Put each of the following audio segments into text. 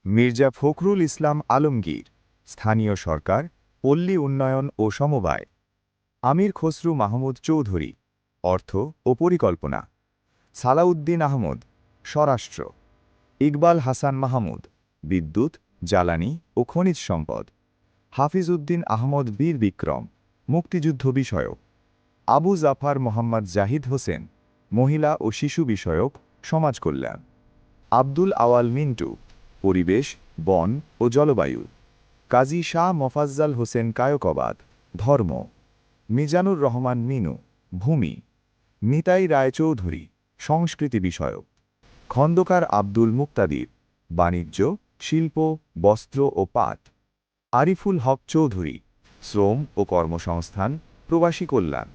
মির্জা ফখরুল ইসলাম আলমগীর, স্থানীয় সরকার, পল্লী উন্নয়ন ও সমবায়। আমির খসরু মাহমুদ চৌধুরী, অর্থ ও পরিকল্পনা। সালাউদ্দিন আহমদ, স্বরাষ্ট্র। ইকবাল হাসান মাহমুদ, বিদ্যুৎ, জ্বালানি ও খনিজ সম্পদ। হাফিজ উদ্দিন আহমদ বীর বিক্রম, মুক্তিযুদ্ধ বিষয়ক। আবু জাফর মোহাম্মদ জাহিদ হোসেন, মহিলা ও শিশু বিষয়ক, সমাজ কল্যাণ। আব্দুল আওয়াল মিন্টু, পরিবেশ, বন ও জলবায়ু। কাজী শাহ মোফাজ্জল হোসেন কায়কবাদ, ধর্ম। মিজানুর রহমান মিনু, ভূমি। নিতাই রায়চৌধুরী, সংস্কৃতি বিষয়ক। খন্দকার আব্দুল মুক্তাদির, বাণিজ্য, শিল্প, বস্ত্র ও পাট। আরিফুল হক চৌধুরী, শ্রম ও কর্মসংস্থান, প্রবাসী কল্যাণ।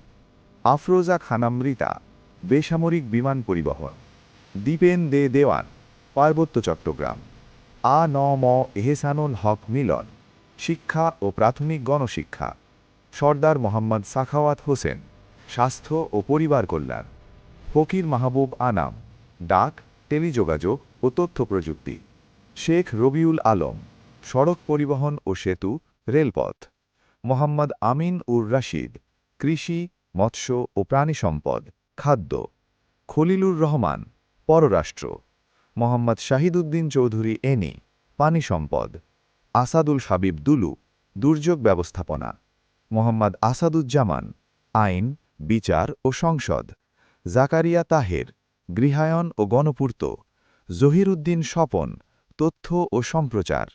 আফরোজা খানামৃতা, বেসামরিক বিমান পরিবহন। দীপেন দে দেওয়ান, পার্বত্য চট্টগ্রাম। আ.ন.ম. এহসানুল হক মিলন, শিক্ষা ও প্রাথমিক গণশিক্ষা। সর্দার মোহাম্মদ সাখাওয়াত হোসেন, স্বাস্থ্য ও পরিবার কল্যাণ। ফকির মাহবুব আনাম, ডাক, টেলিযোগাযোগ ও তথ্য প্রযুক্তি। শেখ রবিউল আলম, সড়ক পরিবহন ও সেতু, রেলপথ। মোহাম্মদ আমিন উর রাশিদ, কৃষি, মৎস্য ও প্রাণী সম্পদ, খাদ্য। খলিলুর রহমান, পররাষ্ট্র। মোহাম্মদ শাহিদউদ্দিন চৌধুরী এনি, পানি সম্পদ। আসাদুল হাবিব দুলু, দুর্যোগ ব্যবস্থাপনা। মোহাম্মদ আসাদুজ্জামান, আইন, বিচার ও সংসদ। জাকারিয়া তাহের, গৃহায়ন ও গণপূর্ত। জহিরউদ্দিন স্বপন, তথ্য ও সম্প্রচার।